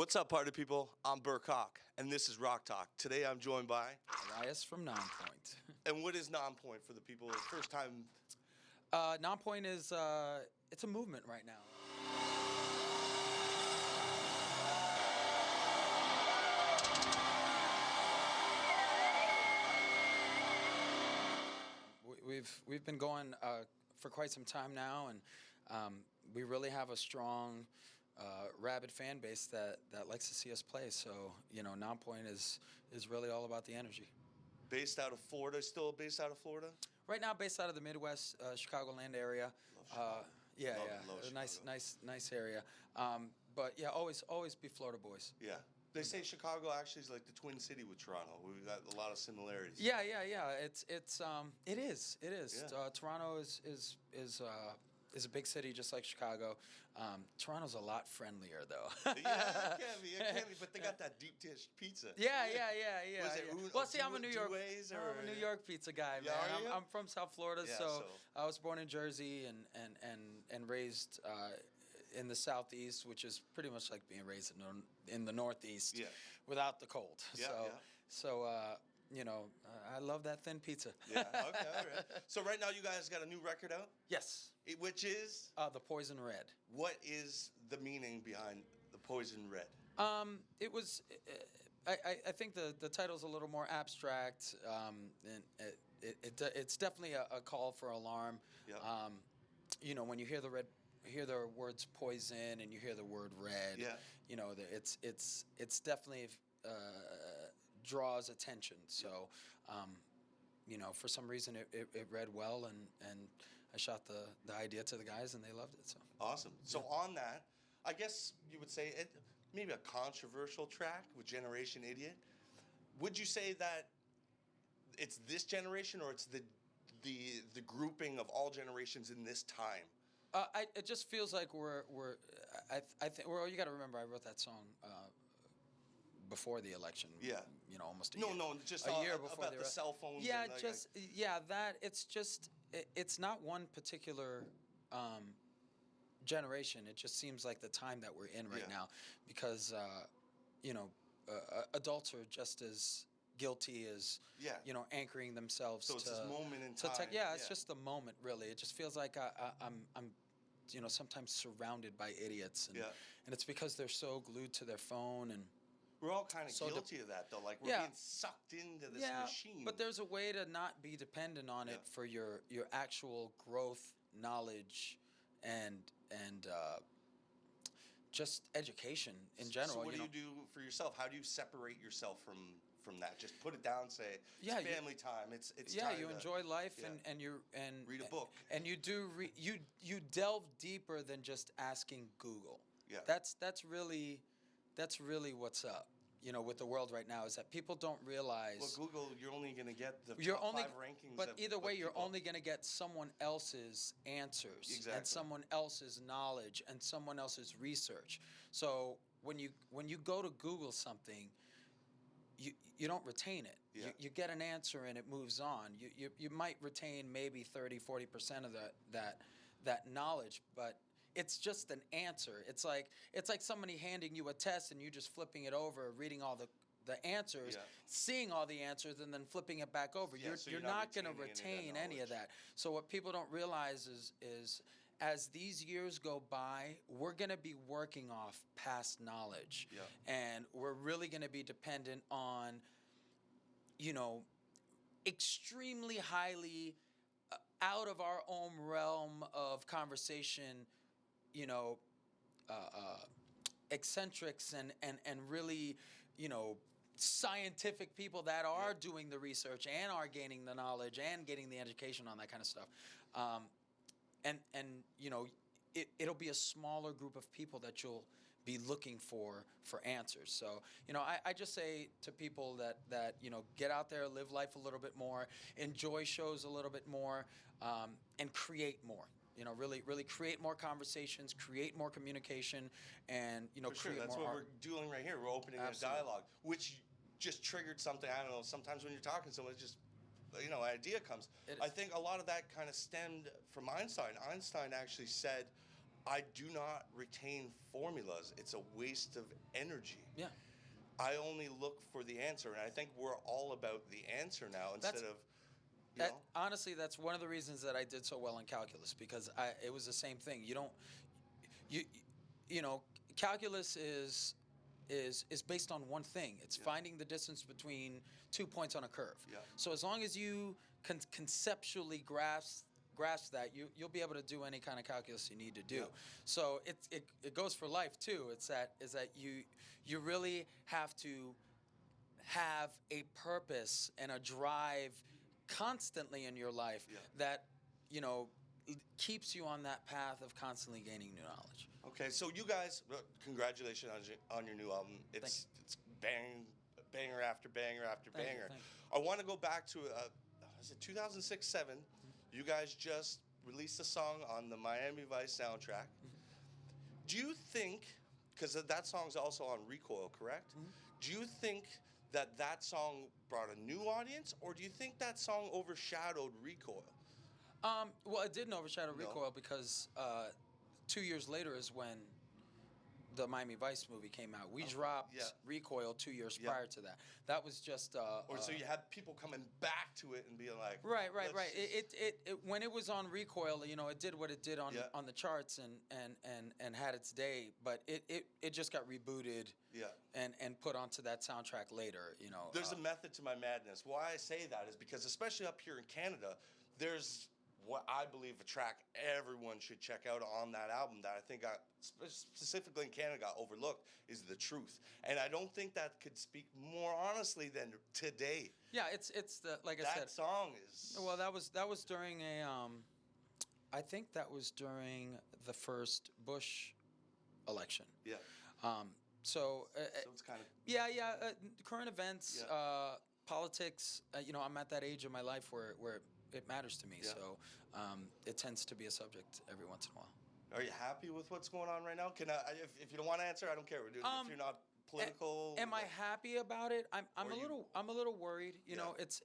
What's up, party people? I'm Berk Hawk, and this is Rock Talk. Today I'm joined by Elias from Nonpoint. And what is Nonpoint for the people first time? Nonpoint is it's a movement right now. We've been going for quite some time now, and we really have a strong, rabid fan base that likes to see us play. So Nonpoint is really all about the energy. Based out of Florida, still based out of Florida? Right now, based out of the Midwest, Chicagoland area. Love Nice area. But yeah, always be Florida boys. Yeah. They say Chicago actually is like the twin city with Toronto. We've got a lot of similarities. Yeah. It is. Yeah. Toronto is a big city just like Chicago. Toronto's a lot friendlier though. Yeah, it can be, but they got that deep dish pizza. Yeah. Was it Well, see, I'm a New York pizza guy, man. Yeah, I'm from South Florida, Yeah, so I was born in Jersey and raised in the Southeast, which is pretty much like being raised in the Northeast, without the cold. So I love that thin pizza. Yeah, okay, all right. So right now you guys got a new record out? Yes. Which is? The Poison Red. What is the meaning behind the Poison Red? It was, I think the title's a little more abstract, and it's definitely a call for alarm. Yeah. When you hear the words poison and you hear the word red, it's definitely draws attention. So, for some reason it read well, and I shot the idea to the guys and they loved it. So awesome. So on that, I guess you would say it maybe a controversial track with Generation Idiot. Would you say that it's this generation or it's the grouping of all generations in this time? It just feels like I think. Well, you got to remember, I wrote that song before the election. Yeah. Almost a year. No, just a year before about the cell phones. Yeah, and it's not one particular generation. It just seems like the time that we're in right now, because adults are just as guilty as anchoring themselves so to it's this moment in time. It's just the moment, really. It just feels like I'm sometimes surrounded by idiots, and it's because they're so glued to their phone. And we're all kind of guilty of that, though. Like we're being sucked into this machine. But there's a way to not be dependent on it for your actual growth, knowledge, and just education in general. So what do you do for yourself? How do you separate yourself from that? Just put it down. Say it's family time. It's time you to enjoy life and read a book. And you do you delve deeper than just asking Google. Yeah. That's really what's up. With the world right now, is that people don't realize. Well, Google, you're only going to get the top 5 rankings. But either way, you're only going to get someone else's answers and someone else's knowledge and someone else's research. So when you go to Google something, you don't retain it. Yeah. You get an answer and it moves on. You might retain maybe 30-40% of that knowledge, but it's just an answer. It's like somebody handing you a test and you just flipping it over, reading all the answers, seeing all the answers, and then flipping it back over. You're not going to retain any of that. So what people don't realize is as these years go by, we're going to be working off past knowledge. Yeah. And we're really going to be dependent on, extremely highly out of our own realm of conversation, eccentrics and really, scientific people that are doing the research and are gaining the knowledge and getting the education on that kind of stuff. It'll be a smaller group of people that you'll be looking for answers. So, I just say to people that get out there, live life a little bit more, enjoy shows a little bit more, and create more. Really create more conversations, create more communication, and For sure, create that's more what art. we're doing right here. We're opening a dialogue, which just triggered something. I don't know. Sometimes when you're talking to someone, it's just an idea comes. I think a lot of that kind of stemmed from Einstein. Einstein actually said, I do not retain formulas. It's a waste of energy. Yeah. I only look for the answer, and I think we're all about the answer now instead of, you know. Honestly, that's one of the reasons that I did so well in calculus, because it was the same thing. You know, calculus is based on one thing. It's finding the distance between 2 points on a curve. Yeah. So as long as you conceptually grasp that, you'll be able to do any kind of calculus you need to do. Yeah. So it goes for life too. Is that you really have to have a purpose and a drive constantly in your life that, you know, keeps you on that path of constantly gaining new knowledge. Okay, so you guys, congratulations on your new album. It's banger after banger after banger. Thank you. I want to go back to is it 2006-07? You guys just released a song on the Miami Vice soundtrack. Do you think, because that song's also on Recoil, correct? Do you think that song brought a new audience, or do you think that song overshadowed Recoil? Well, it didn't overshadow Recoil because 2 years later is when the Miami Vice movie came out. We dropped Recoil 2 years prior to that. That was just so you had people coming back to it and being like, right. It when it was on Recoil, you know, it did what it did on the charts and had its day, but it just got rebooted and put onto that soundtrack later. You know, there's a method to my madness. Why I say that is because, especially up here in Canada, there's what I believe a track everyone should check out on that album that I think specifically in Canada got overlooked is The Truth. And I don't think that could speak more honestly than today. Yeah, it's the, like I said, that song is, well, that was during I think that was during the first Bush election. Yeah. So it's kind of current events, politics. You know, I'm at that age of my life where it matters to me. So it tends to be a subject every once in a while. Are you happy with what's going on right now? Can if you don't want to answer, I don't care. We're doing if you're not political. Am I happy about it? I'm a little worried. You know, it's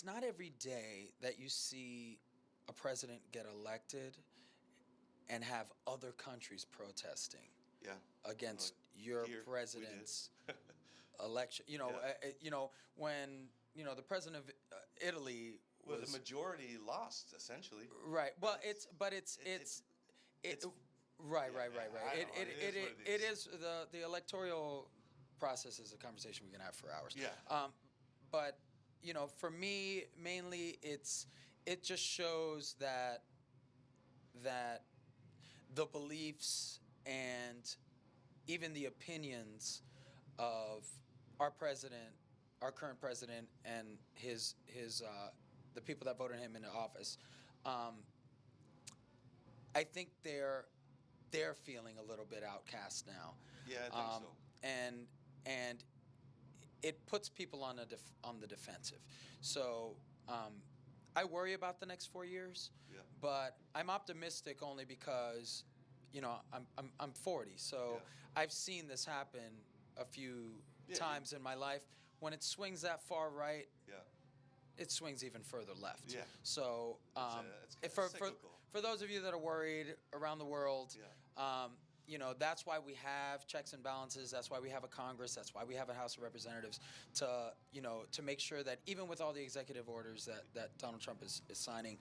not every day that you see a president get elected and have other countries protesting against your president's election. You know, you know, when, you know, the president of Italy was, the majority lost essentially. Right. Well, it's right. It is the electoral process is a conversation we can have for hours. Yeah. But you know, for me, mainly it just shows that the beliefs and even the opinions of our president, our current president, and his the people that voted him into office, I think they're feeling a little bit outcast now. Yeah, I think so. And it puts people on the defensive. So I worry about the next 4 years, but I'm optimistic only because, you know, I'm 40, so I've seen this happen a few times in my life. When it swings that far right, it swings even further left. Yeah. So it's for those of you that are worried around the world, you know, that's why we have checks and balances. That's why we have a Congress. That's why we have a House of Representatives to, you know, to make sure that even with all the executive orders that Donald Trump is signing,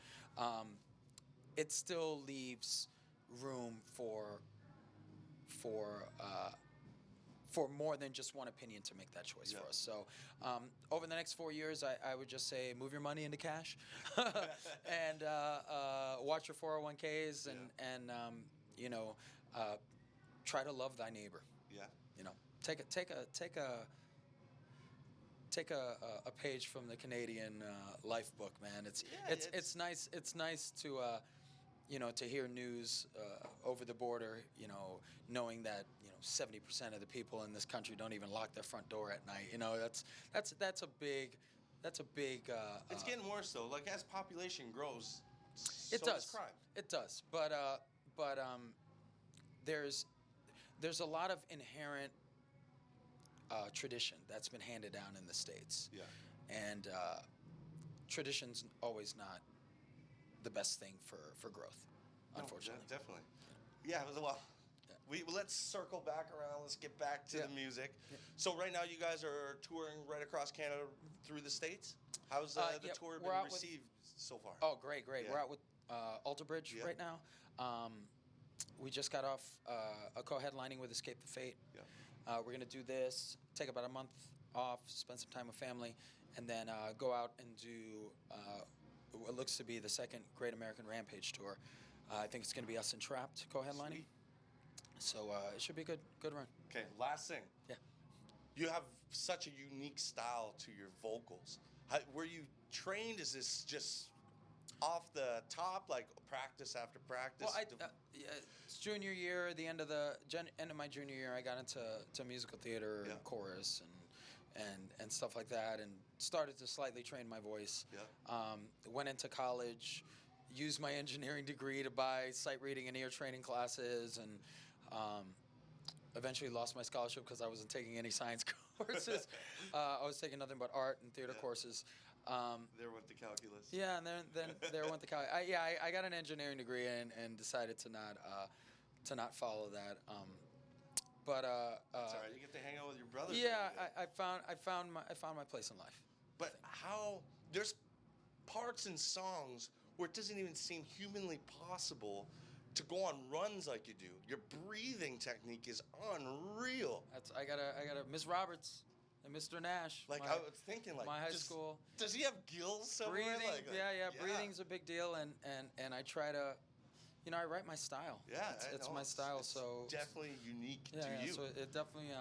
it still leaves room for more than just one opinion to make that choice for us. So over the next 4 years, I would just say move your money into cash and watch your 401ks and you know, try to love thy neighbor. Yeah. You know, take a page from the Canadian life book, man. It's nice. It's nice to you know, to hear news over the border. You know, knowing that, you know, 70% of the people in this country don't even lock their front door at night. You know, that's a big. It's getting worse though. Like as population grows, so does crime. It does, but there's a lot of inherent tradition that's been handed down in the States. Yeah. And tradition's always not the best thing for growth, unfortunately. No, definitely. Yeah, well, let's circle back around. Let's get back to the music. Yeah. So right now you guys are touring right across Canada through the States. How's the tour been received so far? Oh, great. Yeah. We're out with Alter Bridge right now. We just got off a co-headlining with Escape the Fate. Yeah. We're gonna do this, take about a month off, spend some time with family, and then go out and do what looks to be the second Great American Rampage tour. I think it's gonna be us and Trapped co-headlining. Sweet. So it should be a good run. Okay, last thing. Yeah. You have such a unique style to your vocals. Were you trained? Is this just off the top, like practice after practice? Well, it's junior year. The end of my junior year, I got into musical theater and chorus and stuff like that, and started to slightly train my voice. Yeah. Went into college, used my engineering degree to buy sight reading and ear training classes, and eventually lost my scholarship because I wasn't taking any science courses. I was taking nothing but art and theater courses. There went the calculus. Yeah, and then there went the calculus. I got an engineering degree and decided to not follow that. But that's all right. You get to hang out with your brothers. Yeah, I found my place in life. But how there's parts in songs where it doesn't even seem humanly possible to go on runs like you do. Your breathing technique is unreal. I gotta Miss Roberts and Mr. Nash. I was thinking, my high school. Does he have gills somewhere? Breathing, yeah. Breathing's a big deal, and I try to, I write my style. Yeah, it's my style. It's so definitely unique to you. So it definitely,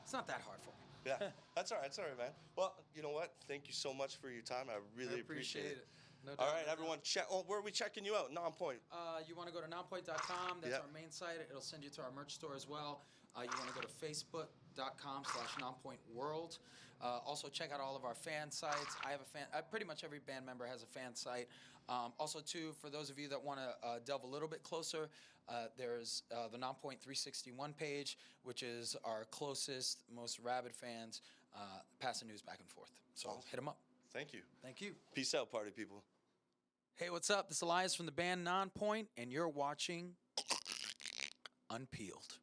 it's not that hard for me. Yeah, that's all right, man. Well, you know what? Thank you so much for your time. I really appreciate it. No doubt, all right, everyone, check. Oh, where are we checking you out? Nonpoint. You want to go to nonpoint.com. That's our main site. It'll send you to our merch store as well. You want to go to facebook.com/nonpointworld. Also, check out all of our fan sites. I have a fan. Pretty much every band member has a fan site. Also, too, for those of you that want to delve a little bit closer, there's the Nonpoint 361 page, which is our closest, most rabid fans, passing news back and forth. So hit them up. Thank you. Thank you. Peace out, party people. Hey, what's up? This is Elias from the band Nonpoint, and you're watching Unpeeled.